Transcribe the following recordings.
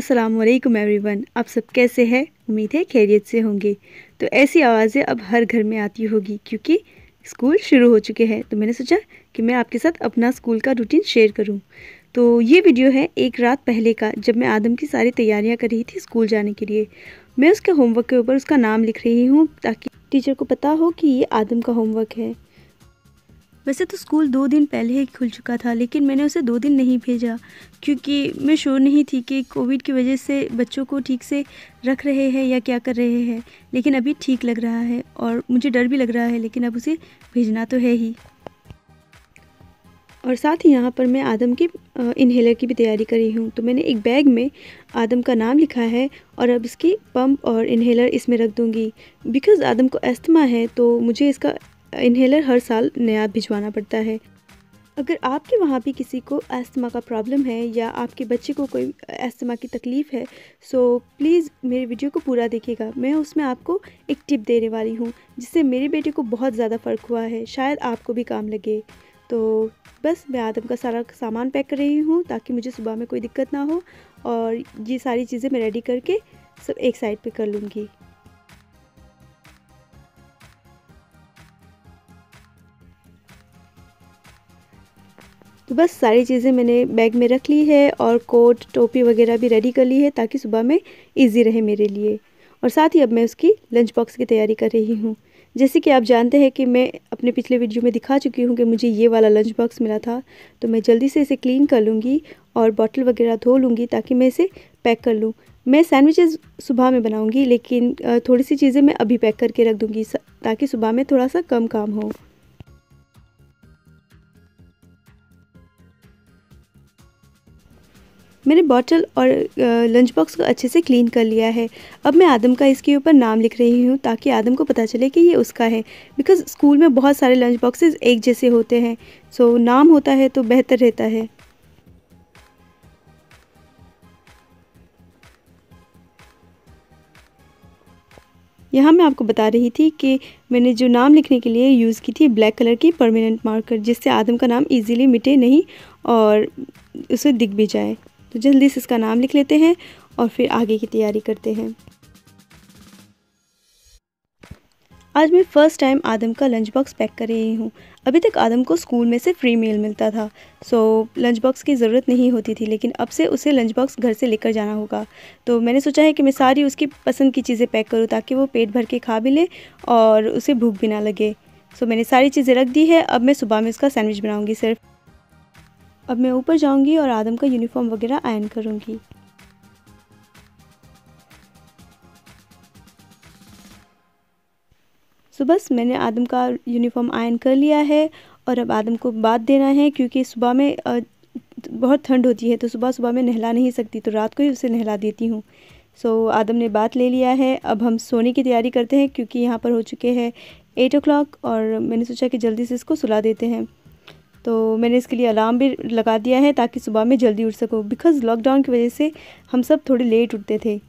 अस्सलामुअलैकुम एवरीवन, आप सब कैसे हैं? उम्मीद है खैरियत से होंगे। तो ऐसी आवाज़ें अब हर घर में आती होगी क्योंकि स्कूल शुरू हो चुके हैं। तो मैंने सोचा कि मैं आपके साथ अपना स्कूल का रूटीन शेयर करूं। तो ये वीडियो है एक रात पहले का, जब मैं आदम की सारी तैयारियां कर रही थी स्कूल जाने के लिए। मैं उसके होमवर्क के ऊपर उसका नाम लिख रही हूँ ताकि टीचर को पता हो कि ये आदम का होमवर्क है। वैसे तो स्कूल 2 दिन पहले ही खुल चुका था, लेकिन मैंने उसे 2 दिन नहीं भेजा क्योंकि मैं श्योर नहीं थी कि कोविड की वजह से बच्चों को ठीक से रख रहे हैं या क्या कर रहे हैं। लेकिन अभी ठीक लग रहा है और मुझे डर भी लग रहा है, लेकिन अब उसे भेजना तो है ही। और साथ ही यहाँ पर मैं आदम की इन्हेलर की भी तैयारी कर रही हूँ। तो मैंने एक बैग में आदम का नाम लिखा है और अब इसकी पंप और इन्हेलर इसमें रख दूँगी। बिकॉज़ आदम को अस्थमा है तो मुझे इसका इन्हेलर हर साल नया भिजवाना पड़ता है। अगर आपके वहाँ भी किसी को अस्थमा का प्रॉब्लम है या आपके बच्चे को कोई अस्थमा की तकलीफ़ है, सो प्लीज़ मेरे वीडियो को पूरा देखिएगा। मैं उसमें आपको एक टिप देने वाली हूँ जिससे मेरे बेटे को बहुत ज़्यादा फ़र्क हुआ है, शायद आपको भी काम लगे। तो बस मैं आदम का सारा सामान पैक कर रही हूँ ताकि मुझे सुबह में कोई दिक्कत ना हो, और ये सारी चीज़ें मैं रेडी करके सब एक साइड पे कर लूँगी। तो बस सारी चीज़ें मैंने बैग में रख ली है और कोट टोपी वगैरह भी रेडी कर ली है ताकि सुबह में इजी रहे मेरे लिए। और साथ ही अब मैं उसकी लंच बॉक्स की तैयारी कर रही हूँ। जैसे कि आप जानते हैं कि मैं अपने पिछले वीडियो में दिखा चुकी हूँ कि मुझे ये वाला लंच बॉक्स मिला था। तो मैं जल्दी से इसे क्लीन कर लूँगी और बॉटल वगैरह धो लूँगी ताकि मैं इसे पैक कर लूँ। मैं सैंडविचेस सुबह में बनाऊँगी, लेकिन थोड़ी सी चीज़ें मैं अभी पैक करके रख दूँगी ताकि सुबह में थोड़ा सा कम काम हो। मैंने बॉटल और लंच बॉक्स को अच्छे से क्लीन कर लिया है। अब मैं आदम का इसके ऊपर नाम लिख रही हूँ ताकि आदम को पता चले कि ये उसका है। बिकॉज़ स्कूल में बहुत सारे लंच बॉक्सेस एक जैसे होते हैं, सो नाम होता है तो बेहतर रहता है। यहाँ मैं आपको बता रही थी कि मैंने जो नाम लिखने के लिए यूज़ की थी ब्लैक कलर की परमानेंट मार्कर, जिससे आदम का नाम ईज़िली मिटे नहीं और उसे दिख भी जाए। तो जल्दी से इसका नाम लिख लेते हैं और फिर आगे की तैयारी करते हैं। आज मैं फ़र्स्ट टाइम आदम का लंच बॉक्स पैक कर रही हूँ। अभी तक आदम को स्कूल में से फ्री मील मिलता था, सो लंच बॉक्स की ज़रूरत नहीं होती थी, लेकिन अब से उसे लंच बॉक्स घर से लेकर जाना होगा। तो मैंने सोचा है कि मैं सारी उसकी पसंद की चीज़ें पैक करूँ ताकि वो पेट भर के खा भी ले और उसे भूख भी ना लगे। सो मैंने सारी चीज़ें रख दी है। अब मैं सुबह में उसका सैंडविच बनाऊँगी सिर्फ। अब मैं ऊपर जाऊँगी और आदम का यूनिफ़ॉर्म वगैरह आयरन करूँगी। सो बस मैंने आदम का यूनिफ़ॉर्म आयरन कर लिया है और अब आदम को बाथ देना है क्योंकि सुबह में बहुत ठंड होती है, तो सुबह-सुबह मैं नहला नहीं सकती, तो रात को ही उसे नहला देती हूँ। सो आदम ने बाथ ले लिया है। अब हम सोने की तैयारी करते हैं क्योंकि यहाँ पर हो चुके हैं 8 o'clock और मैंने सोचा कि जल्दी से इसको सुला देते हैं। तो मैंने इसके लिए अलार्म भी लगा दिया है ताकि सुबह में जल्दी उठ सकूँ, बिकॉज़ लॉकडाउन की वजह से हम सब थोड़े लेट उठते थे।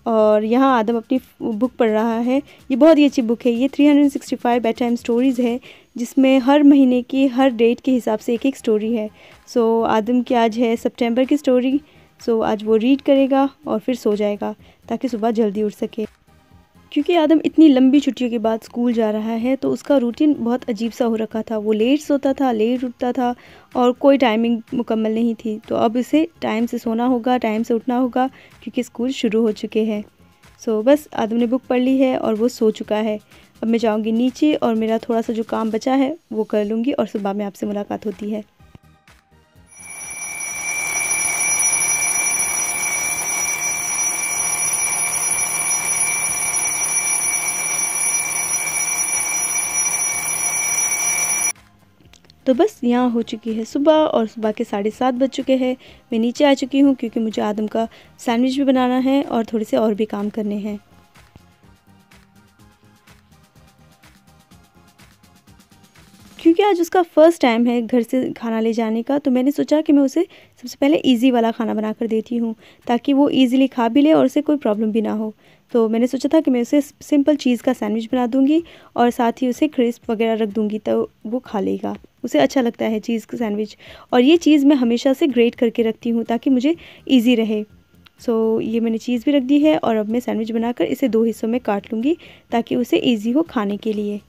और यहाँ आदम अपनी बुक पढ़ रहा है। ये बहुत ही अच्छी बुक है। ये 365 बेड टाइम स्टोरीज़ है, जिसमें हर महीने की हर डेट के हिसाब से एक-एक स्टोरी है। सो आदम की आज है सितंबर की स्टोरी। सो आज वो रीड करेगा और फिर सो जाएगा ताकि सुबह जल्दी उठ सके। क्योंकि आदम इतनी लंबी छुट्टियों के बाद स्कूल जा रहा है तो उसका रूटीन बहुत अजीब सा हो रखा था। वो लेट सोता था, लेट उठता था और कोई टाइमिंग मुकम्मल नहीं थी। तो अब इसे टाइम से सोना होगा, टाइम से उठना होगा क्योंकि स्कूल शुरू हो चुके हैं। सो बस आदम ने बुक पढ़ ली है और वो सो चुका है। अब मैं जाऊँगी नीचे और मेरा थोड़ा सा जो काम बचा है वो कर लूँगी और सुबह में आपसे मुलाकात होती है। तो बस यहाँ हो चुकी है सुबह और सुबह के 7:30 बज चुके हैं। मैं नीचे आ चुकी हूँ क्योंकि मुझे आदम का सैंडविच भी बनाना है और थोड़े से और भी काम करने हैं। क्योंकि आज उसका फ़र्स्ट टाइम है घर से खाना ले जाने का, तो मैंने सोचा कि मैं उसे सबसे पहले ईज़ी वाला खाना बना कर देती हूँ ताकि वो ईज़िली खा भी ले और उसे कोई प्रॉब्लम भी ना हो। तो मैंने सोचा था कि मैं उसे सिंपल चीज़ का सैंडविच बना दूँगी और साथ ही उसे क्रिस्प वगैरह रख दूँगी तो वो खा लेगा। उसे अच्छा लगता है चीज़ का सैंडविच, और ये चीज़ मैं हमेशा से ग्रेट करके रखती हूँ ताकि मुझे ईज़ी रहे। सो ये मैंने चीज़ भी रख दी है और अब मैं सैंडविच बनाकर इसे 2 हिस्सों में काट लूँगी ताकि उसे ईजी हो खाने के लिए।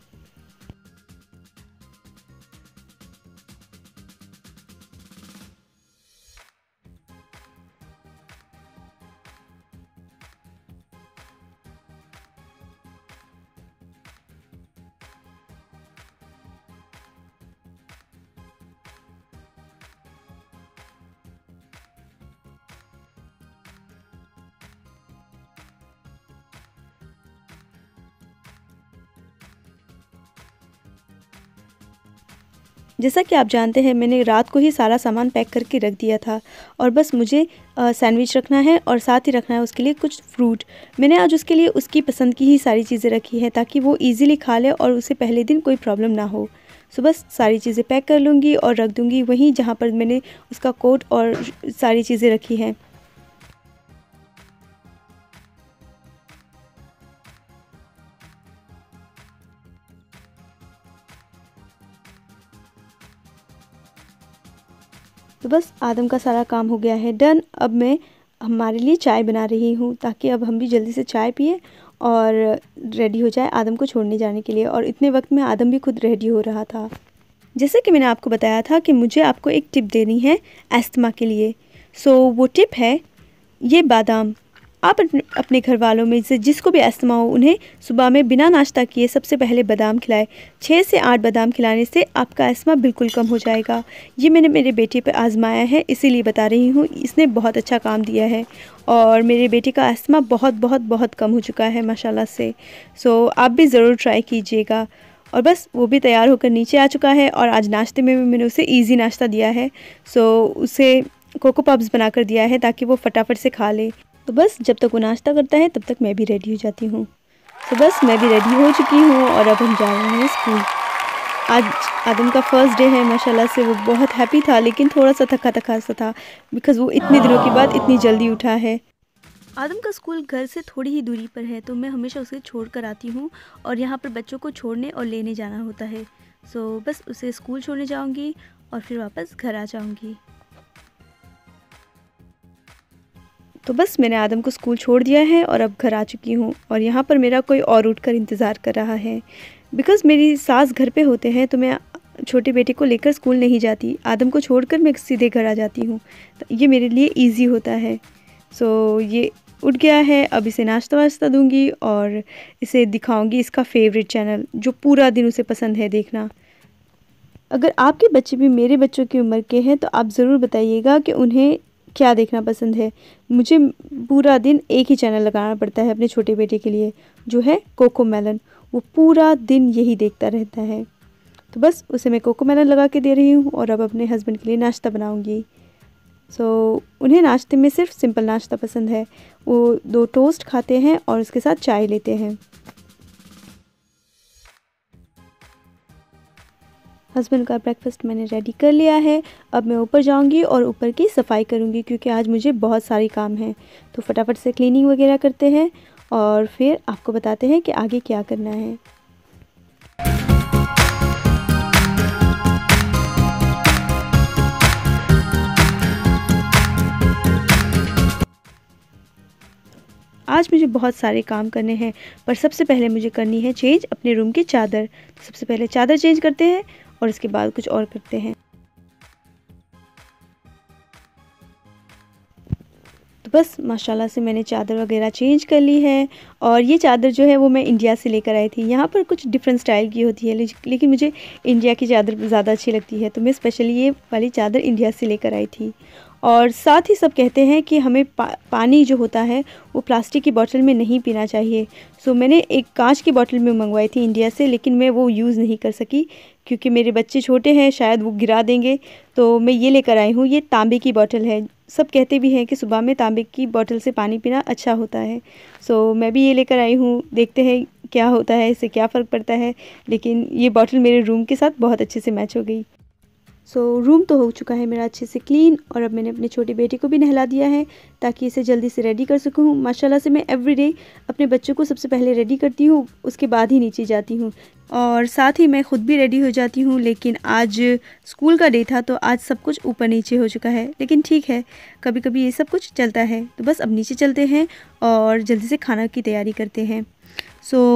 जैसा कि आप जानते हैं मैंने रात को ही सारा सामान पैक करके रख दिया था और बस मुझे सैंडविच रखना है और साथ ही रखना है उसके लिए कुछ फ्रूट। मैंने आज उसके लिए उसकी पसंद की ही सारी चीज़ें रखी हैं ताकि वो इजीली खा ले और उसे पहले दिन कोई प्रॉब्लम ना हो। सो बस सारी चीज़ें पैक कर लूँगी और रख दूँगी वहीं जहाँ पर मैंने उसका कोट और सारी चीज़ें रखी हैं। तो बस आदम का सारा काम हो गया है डन। अब मैं हमारे लिए चाय बना रही हूँ ताकि अब हम भी जल्दी से चाय पिए और रेडी हो जाए आदम को छोड़ने जाने के लिए। और इतने वक्त में आदम भी खुद रेडी हो रहा था। जैसे कि मैंने आपको बताया था कि मुझे आपको एक टिप देनी है अस्थमा के लिए। सो वो टिप है ये बादाम। आप अपने घर वालों में से जिसको भी अस्थमा हो उन्हें सुबह में बिना नाश्ता किए सबसे पहले बादाम खिलाएं। 6 से 8 बादाम खिलाने से आपका अस्थमा बिल्कुल कम हो जाएगा। ये मैंने मेरे बेटे पे आजमाया है इसीलिए बता रही हूँ। इसने बहुत अच्छा काम दिया है और मेरे बेटे का अस्थमा बहुत बहुत बहुत कम हो चुका है माशाल्लाह से। सो आप भी ज़रूर ट्राई कीजिएगा। और बस वो भी तैयार होकर नीचे आ चुका है और आज नाश्ते में भी मैंने उसे ईजी नाश्ता दिया है। सो उसे कोको पफ्स बनाकर दिया है ताकि वो फटाफट से खा ले। तो बस जब तक वो नाश्ता करता है तब तक मैं भी रेडी हो जाती हूँ। तो बस मैं भी रेडी हो चुकी हूँ और अब हम जा रहे हैं स्कूल। आज आदम का फर्स्ट डे है माशाल्लाह से। वो बहुत हैप्पी था लेकिन थोड़ा सा थका थका सा था बिकॉज़ वो इतने दिनों के बाद इतनी जल्दी उठा है। आदम का स्कूल घर से थोड़ी ही दूरी पर है तो मैं हमेशा उसे छोड़ कर आती हूँ और यहाँ पर बच्चों को छोड़ने और लेने जाना होता है। सो बस उसे स्कूल छोड़ने जाऊँगी और फिर वापस घर आ जाऊँगी। तो बस मैंने आदम को स्कूल छोड़ दिया है और अब घर आ चुकी हूँ और यहाँ पर मेरा कोई और उठकर इंतज़ार कर रहा है बिकॉज़ मेरी सास घर पे होते हैं तो मैं छोटे बेटे को लेकर स्कूल नहीं जाती। आदम को छोड़कर मैं सीधे घर आ जाती हूँ तो ये मेरे लिए इजी होता है। सो ये उठ गया है। अब इसे नाश्ता वाश्ता दूँगी और इसे दिखाऊँगी इसका फेवरेट चैनल जो पूरा दिन उसे पसंद है देखना। अगर आपके बच्चे भी मेरे बच्चों की उम्र के हैं तो आप ज़रूर बताइएगा कि उन्हें क्या देखना पसंद है। मुझे पूरा दिन एक ही चैनल लगाना पड़ता है अपने छोटे बेटे के लिए जो है कोको मेलन। वो पूरा दिन यही देखता रहता है। तो बस उसे मैं कोको मेलन लगा के दे रही हूँ और अब अपने हस्बैंड के लिए नाश्ता बनाऊँगी। सो उन्हें नाश्ते में सिर्फ सिंपल नाश्ता पसंद है। वो 2 टोस्ट खाते हैं और उसके साथ चाय लेते हैं। हस्बैंड का ब्रेकफास्ट मैंने रेडी कर लिया है। अब मैं ऊपर जाऊंगी और ऊपर की सफाई करूंगी क्योंकि आज मुझे बहुत सारे काम हैं। तो फटाफट से क्लीनिंग वगैरह करते हैं और फिर आपको बताते हैं कि आगे क्या करना है। आज मुझे बहुत सारे काम करने हैं पर सबसे पहले मुझे करनी है चेंज अपने रूम की चादर। तो सबसे पहले चादर चेंज करते हैं और इसके बाद कुछ और करते हैं। तो बस माशाल्लाह से मैंने चादर वगैरह चेंज कर ली है और ये चादर जो है वो मैं इंडिया से लेकर आई थी। यहाँ पर कुछ डिफरेंट स्टाइल की होती है लेकिन मुझे इंडिया की चादर ज़्यादा अच्छी लगती है तो मैं स्पेशली ये वाली चादर इंडिया से लेकर आई थी। और साथ ही सब कहते हैं कि हमें पानी जो होता है वो प्लास्टिक की बोतल में नहीं पीना चाहिए। सो मैंने एक कांच की बोतल में मंगवाई थी इंडिया से लेकिन मैं वो यूज़ नहीं कर सकी क्योंकि मेरे बच्चे छोटे हैं शायद वो गिरा देंगे। तो मैं ये लेकर आई हूँ। ये तांबे की बोतल है। सब कहते भी हैं कि सुबह में तांबे की बोतल से पानी पीना अच्छा होता है। सो मैं भी ये लेकर आई हूँ। देखते हैं क्या होता है, इससे क्या फ़र्क पड़ता है। लेकिन ये बोतल मेरे रूम के साथ बहुत अच्छे से मैच हो गई। रूम तो हो चुका है मेरा अच्छे से क्लीन, और अब मैंने अपने छोटे बेटे को भी नहला दिया है ताकि इसे जल्दी से रेडी कर सकूँ। माशाल्लाह से मैं एवरीडे अपने बच्चों को सबसे पहले रेडी करती हूँ, उसके बाद ही नीचे जाती हूँ, और साथ ही मैं ख़ुद भी रेडी हो जाती हूँ। लेकिन आज स्कूल का डे था तो आज सब कुछ ऊपर नीचे हो चुका है, लेकिन ठीक है, कभी कभी ये सब कुछ चलता है। तो बस अब नीचे चलते हैं और जल्दी से खाना की तैयारी करते हैं।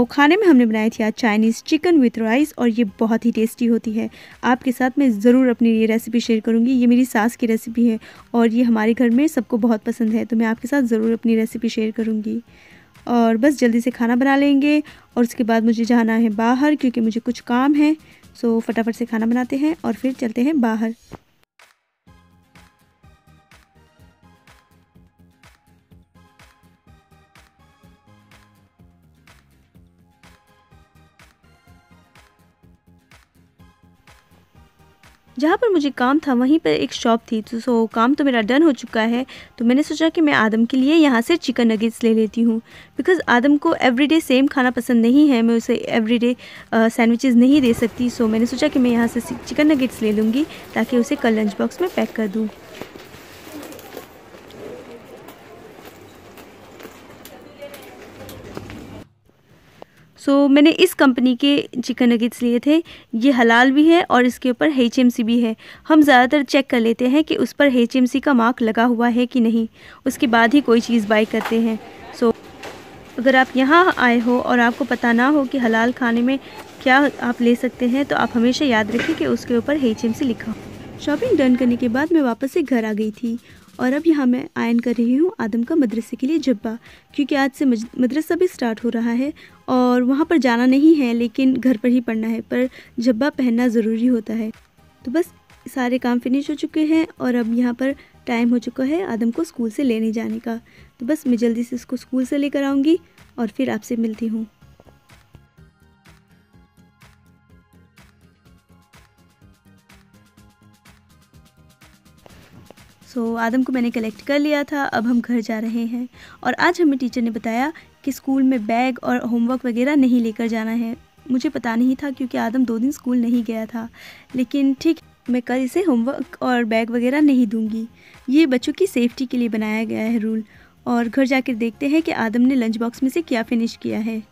खाने में हमने बनाई थी आज चाइनीज़ चिकन विथ राइस, और ये बहुत ही टेस्टी होती है। आपके साथ मैं ज़रूर अपनी ये रेसिपी शेयर करूँगी। ये मेरी सास की रेसिपी है और ये हमारे घर में सबको बहुत पसंद है, तो मैं आपके साथ ज़रूर अपनी रेसिपी शेयर करूँगी। और बस जल्दी से खाना बना लेंगे और उसके बाद मुझे जाना है बाहर क्योंकि मुझे कुछ काम है। फटाफट से खाना बनाते हैं और फिर चलते हैं बाहर। जहाँ पर मुझे काम था वहीं पर एक शॉप थी, तो काम तो मेरा डन हो चुका है। तो मैंने सोचा कि मैं आदम के लिए यहाँ से चिकन नगेट्स ले लेती हूँ, बिकॉज़ आदम को एवरीडे सेम खाना पसंद नहीं है, मैं उसे एवरीडे सैंडविचेस नहीं दे सकती। मैंने सोचा कि मैं यहाँ से चिकन नगेट्स ले लूँगी ताकि उसे कल लंच बॉक्स में पैक कर दूँ। मैंने इस कंपनी के चिकन नगेट्स लिए थे। ये हलाल भी है और इसके ऊपर HMC भी है। हम ज़्यादातर चेक कर लेते हैं कि उस पर HMC का मार्क लगा हुआ है कि नहीं, उसके बाद ही कोई चीज़ बाय करते हैं। अगर आप यहाँ आए हो और आपको पता ना हो कि हलाल खाने में क्या आप ले सकते हैं, तो आप हमेशा याद रखें कि उसके ऊपर HMC लिखा हो। शॉपिंग डन करने के बाद मैं वापस से घर आ गई थी और अब यहाँ मैं आयन कर रही हूँ आदम का मदरसे के लिए जब्बा, क्योंकि आज से मदरसा भी स्टार्ट हो रहा है और वहाँ पर जाना नहीं है, लेकिन घर पर ही पढ़ना है, पर जब्बा पहनना ज़रूरी होता है। तो बस सारे काम फिनिश हो चुके हैं और अब यहाँ पर टाइम हो चुका है आदम को स्कूल से लेने जाने का। तो बस मैं जल्दी से इसको स्कूल से लेकर आऊँगी और फिर आपसे मिलती हूँ। आदम को मैंने कलेक्ट कर लिया था, अब हम घर जा रहे हैं। और आज हमें टीचर ने बताया कि स्कूल में बैग और होमवर्क वगैरह नहीं लेकर जाना है। मुझे पता नहीं था क्योंकि आदम 2 दिन स्कूल नहीं गया था, लेकिन ठीक, मैं कल इसे होमवर्क और बैग वगैरह नहीं दूंगी। ये बच्चों की सेफ्टी के लिए बनाया गया है रूल। और घर जाकर देखते हैं कि आदम ने लंच बॉक्स में से क्या फ़िनिश किया है।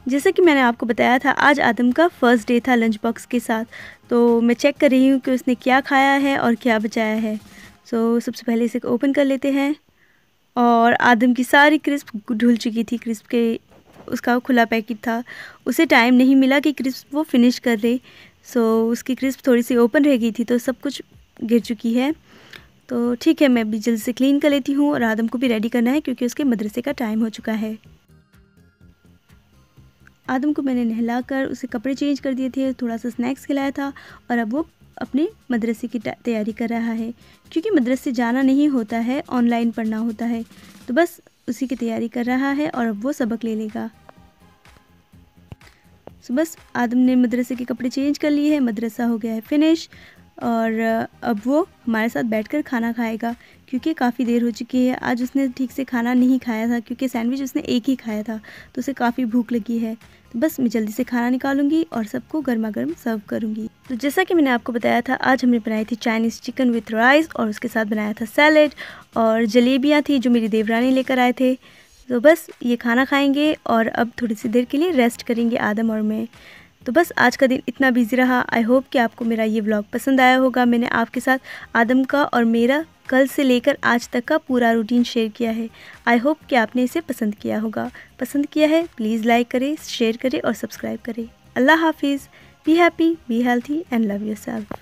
जैसा कि मैंने आपको बताया था, आज आदम का फ़र्स्ट डे था लंच बॉक्स के साथ, तो मैं चेक कर रही हूँ कि उसने क्या खाया है और क्या बचाया है। सबसे पहले इसे ओपन कर लेते हैं और आदम की सारी क्रिस्प धुल चुकी थी। क्रिस्प के उसका खुला पैकेट था, उसे टाइम नहीं मिला कि क्रिस्प वो फिनिश कर ले। उसकी क्रिस्प थोड़ी सी ओपन रह गई थी, तो सब कुछ गिर चुकी है। तो ठीक है, मैं भी जल्दी से क्लीन कर लेती हूँ और आदम को भी रेडी करना है क्योंकि उसके मदरसे का टाइम हो चुका है। आदम को मैंने नहलाकर उसे कपड़े चेंज कर दिए थे, थोड़ा सा स्नैक्स खिलाया था और अब वो अपने मदरसे की तैयारी कर रहा है, क्योंकि मदरसे जाना नहीं होता है, ऑनलाइन पढ़ना होता है। तो बस उसी की तैयारी कर रहा है और अब वो सबक ले लेगा। बस आदम ने मदरसे के कपड़े चेंज कर लिए हैं, मदरसा हो गया है फिनिश और अब वो हमारे साथ बैठकर खाना खाएगा क्योंकि काफ़ी देर हो चुकी है। आज उसने ठीक से खाना नहीं खाया था क्योंकि सैंडविच उसने एक ही खाया था, तो उसे काफ़ी भूख लगी है। तो बस मैं जल्दी से खाना निकालूंगी और सबको गर्मा गर्म सर्व करूंगी। तो जैसा कि मैंने आपको बताया था, आज हमने बनाई थी चाइनीज़ चिकन विथ राइस और उसके साथ बनाया था सैलेड और जलेबियाँ थी जो मेरी देवरानी लेकर आए थे। तो बस ये खाना खाएंगे और अब थोड़ी सी देर के लिए रेस्ट करेंगे आदम और मैं। तो बस आज का दिन इतना बिजी रहा। आई होप कि आपको मेरा ये व्लॉग पसंद आया होगा। मैंने आपके साथ आदम का और मेरा कल से लेकर आज तक का पूरा रूटीन शेयर किया है। आई होप कि आपने इसे पसंद किया होगा। पसंद किया है प्लीज़ लाइक करें, शेयर करें और सब्सक्राइब करें। अल्लाह हाफिज़। Be happy, be healthy and love yourself.